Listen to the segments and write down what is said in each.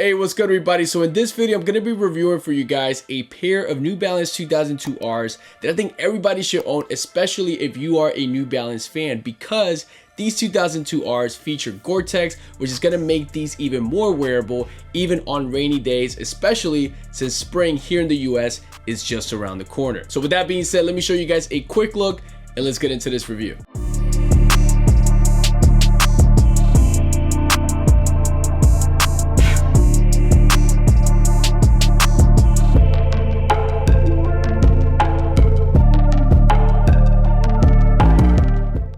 Hey, what's good everybody? So in this video, I'm going to be reviewing for you guys a pair of New Balance 2002Rs that I think everybody should own, especially if you are a New Balance fan, because these 2002Rs feature Gore-Tex, which is going to make these even more wearable, even on rainy days, especially since spring here in the US is just around the corner. So with that being said, let me show you guys a quick look and let's get into this review.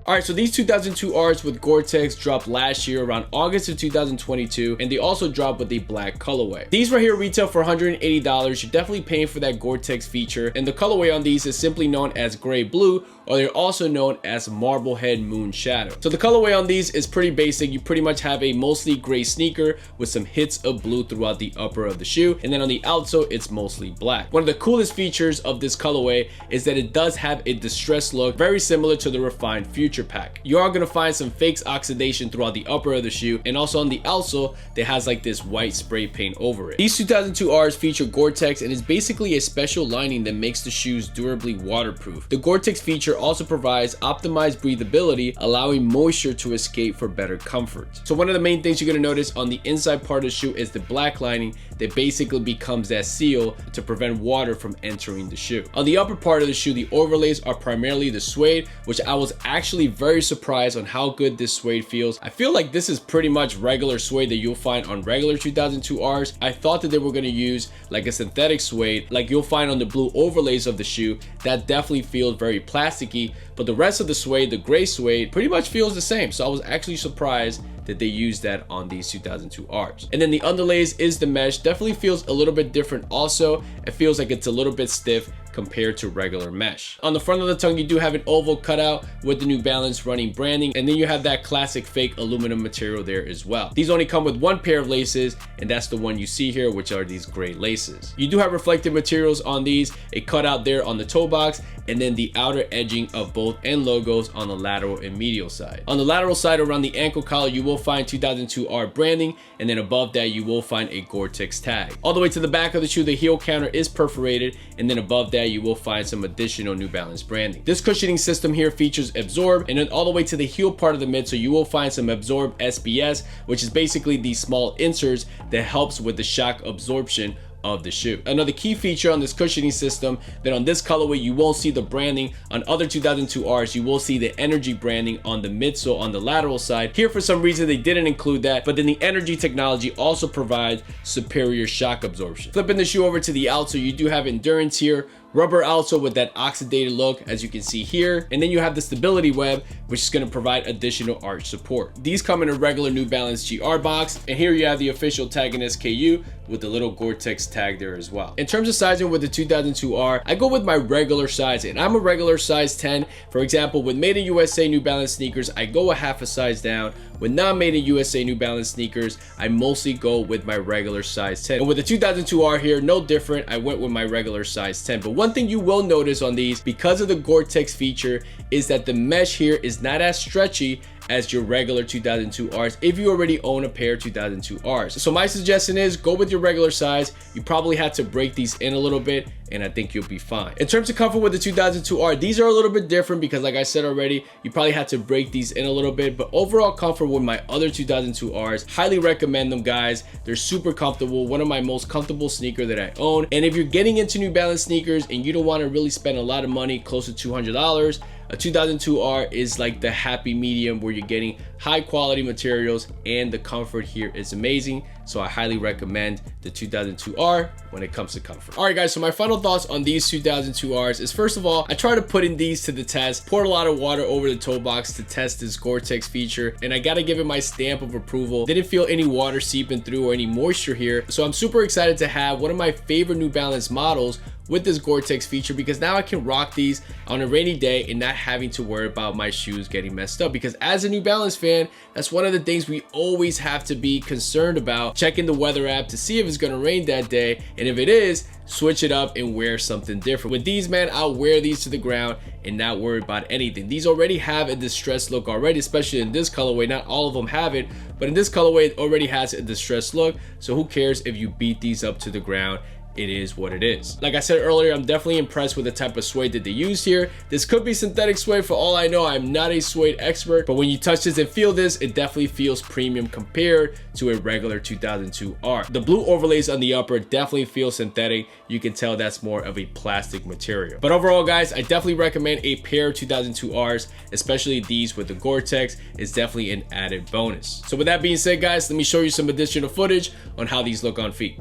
Alright, so these 2002Rs with Gore-Tex dropped last year around August of 2022, and they also dropped with a black colorway. These right here retail for $180. You're definitely paying for that Gore-Tex feature, and the colorway on these is simply known as gray blue, or they're also known as Marblehead Moon Shadow. So the colorway on these is pretty basic. You pretty much have a mostly gray sneaker with some hits of blue throughout the upper of the shoe, and then on the outsole it's mostly black. One of the coolest features of this colorway is that it does have a distressed look, very similar to the refined Future Pack. You are going to find some fakes oxidation throughout the upper of the shoe, and also on the outsole that has like this white spray paint over it. These 2002Rs feature Gore-Tex, and is basically a special lining that makes the shoes durably waterproof. The Gore-Tex feature also provides optimized breathability, allowing moisture to escape for better comfort. So one of the main things you're going to notice on the inside part of the shoe is the black lining that basically becomes that seal to prevent water from entering the shoe. On the upper part of the shoe, the overlays are primarily the suede, which I was actually very surprised on how good this suede feels. I feel like this is pretty much regular suede that you'll find on regular 2002Rs. I thought that they were going to use like a synthetic suede like you'll find on the blue overlays of the shoe. That definitely feels very plasticky, but the rest of the suede, the gray suede, pretty much feels the same. So I was actually surprised that they used that on these 2002Rs. And then the underlays is the mesh. Definitely feels a little bit different also. It feels like it's a little bit stiff compared to regular mesh. On the front of the tongue, you do have an oval cutout with the New Balance running branding, and then you have that classic fake aluminum material there as well. These only come with one pair of laces, and that's the one you see here, which are these gray laces. You do have reflective materials on these, a cutout there on the toe box, and then the outer edging of both end logos on the lateral and medial side. On the lateral side around the ankle collar, you will find 2002R branding, and then above that you will find a Gore-Tex tag. All the way to the back of the shoe, the heel counter is perforated, and then above that you will find some additional New Balance branding. This cushioning system here features Absorb, and then all the way to the heel part of the midsole you will find some Absorb SBS, which is basically these small inserts that helps with the shock absorption of the shoe. Another key feature on this cushioning system, that on this colorway you won't see the branding. On other 2002Rs you will see the Energy branding on the midsole on the lateral side. Here for some reason they didn't include that, but then the Energy technology also provides superior shock absorption. Flipping the shoe over to the outsole, you do have Endurance here, rubber outsole with that oxidated look as you can see here, and then you have the stability web, which is going to provide additional arch support. These come in a regular New Balance GR box, and here you have the official tag and SKU with the little Gore-Tex tag there as well. In terms of sizing with the 2002R, I go with my regular size, and I'm a regular size 10. For example, with Made in USA New Balance sneakers, I go a half a size down. With not Made in USA New Balance sneakers, I mostly go with my regular size 10. And with the 2002R here, no different. I went with my regular size 10. But one thing you will notice on these, because of the Gore-Tex feature, is that the mesh here is not as stretchy as your regular 2002Rs if you already own a pair of 2002Rs. So my suggestion is go with your regular size. You probably have to break these in a little bit, and I think you'll be fine. In terms of comfort with the 2002R, these are a little bit different because like I said already, you probably had to break these in a little bit, but overall comfort with my other 2002Rs, highly recommend them guys. They're super comfortable, one of my most comfortable sneaker that I own. And if you're getting into New Balance sneakers and you don't want to really spend a lot of money, close to $200, a 2002R is like the happy medium where you're getting high quality materials and the comfort here is amazing. So I highly recommend the 2002R when it comes to comfort. All right guys, so my final thoughts on these 2002Rs is, first of all, I tried to put in these to the test, poured a lot of water over the toe box to test this Gore-Tex feature, and I gotta give it my stamp of approval. Didn't feel any water seeping through or any moisture here. So I'm super excited to have one of my favorite New Balance models with this Gore-Tex feature, because now I can rock these on a rainy day and not having to worry about my shoes getting messed up. Because as a New Balance fan, that's one of the things we always have to be concerned about, checking the weather app to see if it's going to rain that day, and if it is, switch it up and wear something different. With these, man, I'll wear these to the ground and not worry about anything. These already have a distressed look already, especially in this colorway. Not all of them have it, but in this colorway it already has a distressed look, so who cares if you beat these up to the ground? It is what it is. Like I said earlier, I'm definitely impressed with the type of suede that they used here. This could be synthetic suede for all I know. I'm not a suede expert, but when you touch this and feel this, it definitely feels premium compared to a regular 2002 R. The blue overlays on the upper definitely feel synthetic. You can tell that's more of a plastic material. But overall, guys, I definitely recommend a pair of 2002 Rs, especially these with the Gore-Tex. It's definitely an added bonus. So with that being said, guys, let me show you some additional footage on how these look on feet.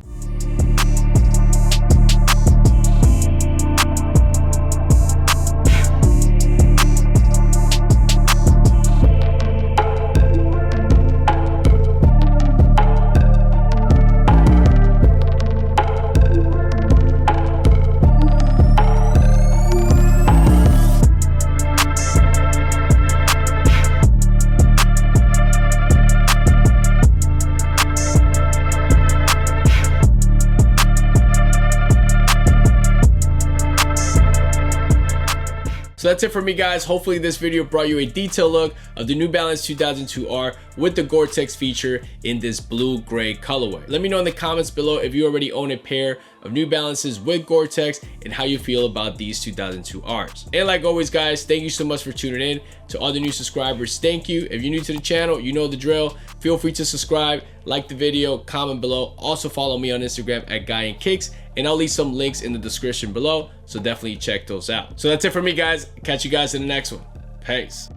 So that's it for me, guys. Hopefully this video brought you a detailed look of the New Balance 2002 R with the Gore-Tex feature in this blue gray colorway. Let me know in the comments below if you already own a pair of New Balances with Gore-Tex and how you feel about these 2002 Rs. And like always, guys, thank you so much for tuning in. To all the new subscribers, thank you. If you're new to the channel, you know the drill. Feel free to subscribe, like the video, comment below. Also follow me on Instagram at GuyandKicks, and I'll leave some links in the description below, so definitely check those out. So that's it for me, guys. Catch you guys in the next one. Peace.